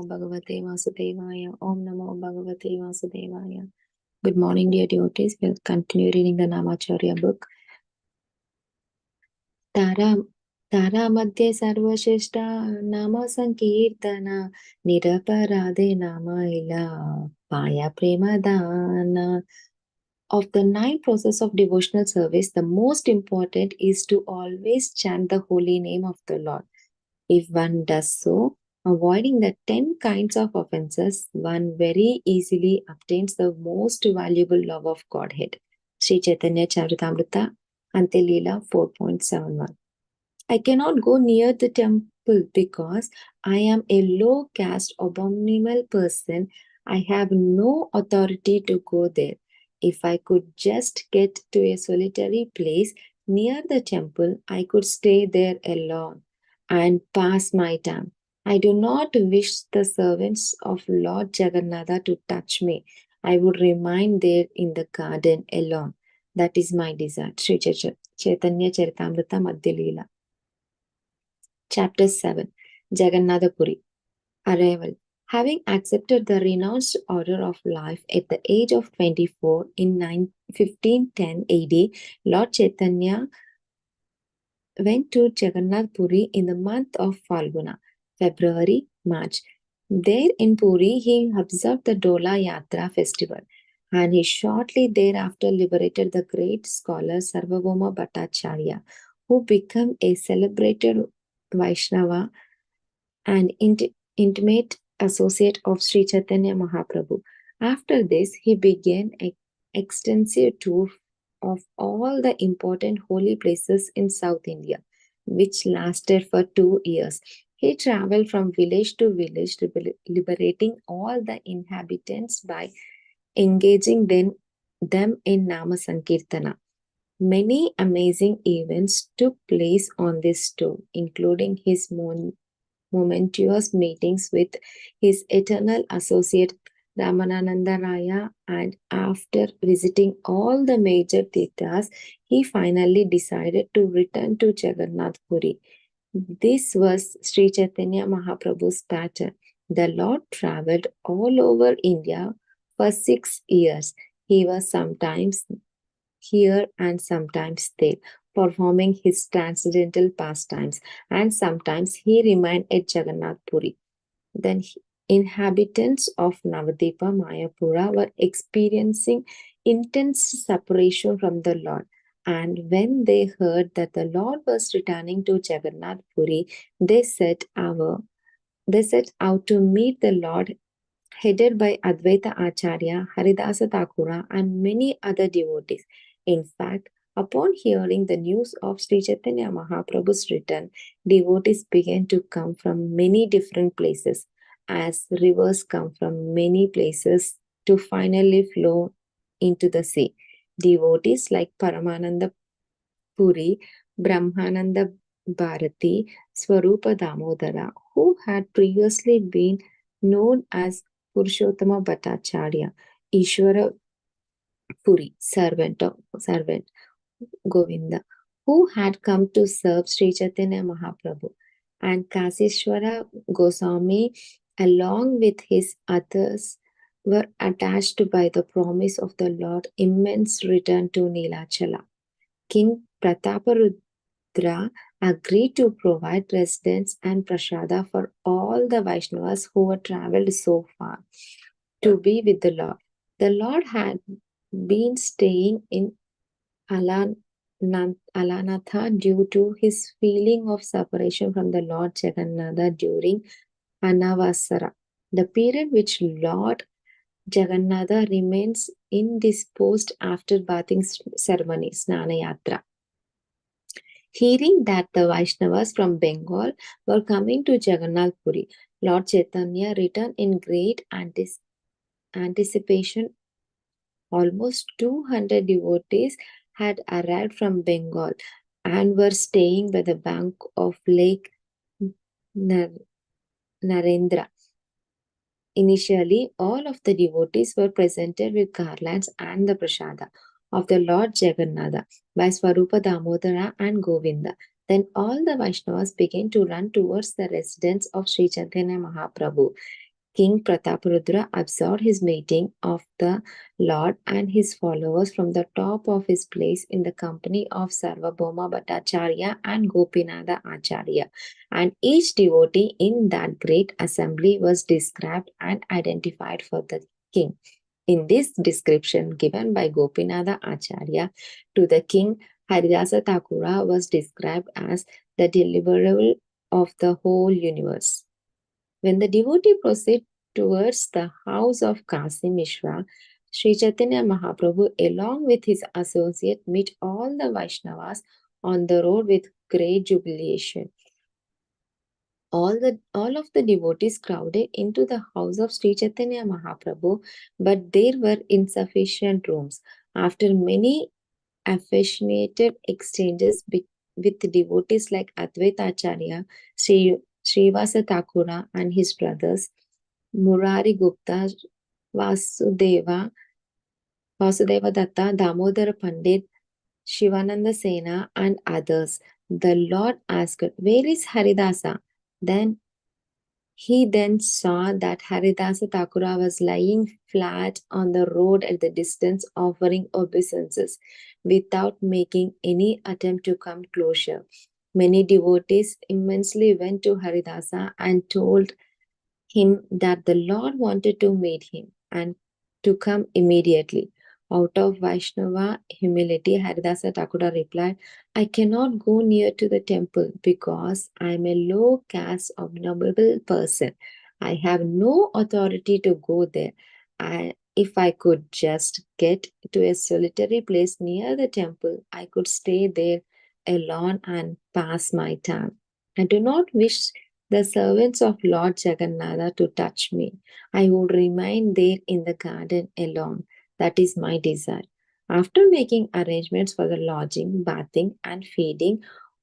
Bhagavate Vasudevaya. Om Namo Bhagavate Vasudevaya. Good morning, dear devotees. We'll continue reading the Namacharya book. Tara Madhya Sarvashishta Nama Sankirtana Niraparade Nama Ila Paya Premadana. Of the 9 processes of devotional service, the most important is to always chant the holy name of the Lord. If one does so, avoiding the 10 kinds of offenses, one very easily obtains the most valuable love of Godhead. Sri Chaitanya Charitamrita, Antilila 4.71. I cannot go near the temple because I am a low caste, abominable person. I have no authority to go there. If I could just get to a solitary place near the temple, I could stay there alone and pass my time. I do not wish the servants of Lord Jagannatha to touch me. I would remain there in the garden alone. That is my desire. Sri Chaitanya Charitamrita Madhya Leela. Chapter 7 Jagannath Puri. Arrival. Having accepted the renounced order of life at the age of 24 in 1510 AD, Lord Chaitanya went to Jagannath Puri in the month of Falguna, February, March. There in Puri, he observed the Dola Yatra festival, and he shortly thereafter liberated the great scholar Sarvabhauma Bhattacharya, who became a celebrated Vaishnava and intimate associate of Sri Chaitanya Mahaprabhu. After this, he began an extensive tour of all the important holy places in South India, which lasted for 2 years. He traveled from village to village, liberating all the inhabitants by engaging them in Nama Sankirtana. Many amazing events took place on this tour, including his momentous meetings with his eternal associate Ramananda Raya, and after visiting all the major tirthas, he finally decided to return to Jagannath Puri. This was Sri Chaitanya Mahaprabhu's pattern. The Lord traveled all over India for 6 years. He was sometimes here and sometimes there, performing his transcendental pastimes, and sometimes he remained at Jagannath Puri. The inhabitants of Navadvipa Mayapura were experiencing intense separation from the Lord. And when they heard that the Lord was returning to Jagannath Puri, they set out to meet the Lord, headed by Advaita Acharya, Haridasa Thakura, and many other devotees. In fact, upon hearing the news of Sri Chaitanya Mahaprabhu's return, devotees began to come from many different places, as rivers come from many places to finally flow into the sea. Devotees like Paramananda Puri, Brahmananda Bharati, Swarupa Damodara, who had previously been known as Purushottama Bhattacharya, Ishwara Puri, servant Govinda, who had come to serve Sri Chaitanya Mahaprabhu, and Kasishwara Goswami, along with his others, were attached by the promise of the Lord immense return to Nilachala. King Prataparudra agreed to provide residence and prasada for all the Vaishnavas who had travelled so far to be with the Lord. The Lord had been staying in Alanatha due to his feeling of separation from the Lord Jagannatha during Anavasara, the period which Lord Jagannatha remains indisposed after bathing ceremony, Snana Yatra. Hearing that the Vaishnavas from Bengal were coming to Jagannath Puri, Lord Chaitanya returned in great anticipation. Almost 200 devotees had arrived from Bengal and were staying by the bank of Lake Narendra. Initially, all of the devotees were presented with garlands and the prasada of the Lord Jagannatha by Swarupa Damodara and Govinda. Then all the Vaishnavas began to run towards the residence of Sri Chaitanya Mahaprabhu. King Prataparudra observed his meeting of the Lord and his followers from the top of his place in the company of Sarvabhauma Bhattacharya and Gopinatha Acharya. And each devotee in that great assembly was described and identified for the king. In this description given by Gopinatha Acharya to the king, Haridasa Thakura was described as the deliverer of the whole universe. When the devotee proceeded towards the house of Kasi Mishra, Sri Chaitanya Mahaprabhu, along with his associate, met all the Vaishnavas on the road with great jubilation. All of the devotees crowded into the house of Sri Chaitanya Mahaprabhu, but there were insufficient rooms. After many affectionate exchanges with devotees like Advaita Acharya, Srivasa Thakura and his brothers, Murari Gupta, Vasudeva, Vasudeva Datta, Damodar Pandit, Shivananda Sena, and others, the Lord asked, "Where is Haridasa?" Then he then saw that Haridasa Thakura was lying flat on the road at the distance, offering obeisances without making any attempt to come closer. Many devotees immensely went to Haridasa and told him that the Lord wanted to meet him and to come immediately. Out of Vaishnava humility, Haridasa Thakura replied, "I cannot go near to the temple because I am a low caste abominable person. I have no authority to go there. If I could just get to a solitary place near the temple, I could stay there alone and pass my time. I do not wish the servants of Lord Jagannatha to touch me. I would remain there in the garden alone. That is my desire." After making arrangements for the lodging, bathing, and feeding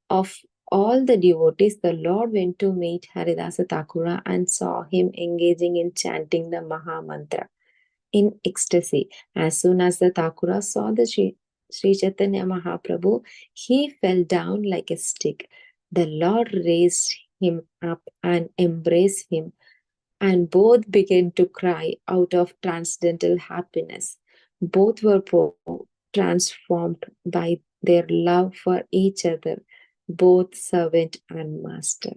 of all the devotees, the Lord went to meet Haridasa Thakura and saw him engaging in chanting the Maha Mantra in ecstasy. As soon as the Thakura saw the Sri Chaitanya Mahaprabhu, he fell down like a stick. The Lord raised him up and embraced him, and both began to cry out of transcendental happiness. Both were transformed by their love for each other, both servant and master.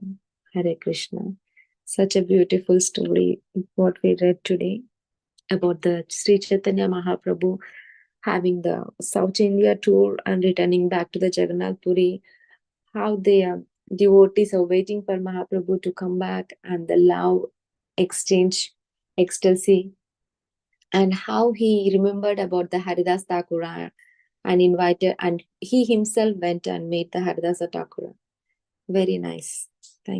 Hare Krishna. Such a beautiful story, what we read today about the Sri Chaitanya Mahaprabhu having the South India tour and returning back to the Jagannath Puri, how the devotees are waiting for Mahaprabhu to come back and the love exchange, ecstasy, and how he remembered about the Haridas Thakura and invited, and he himself went and met the Haridasa Thakura. Very nice.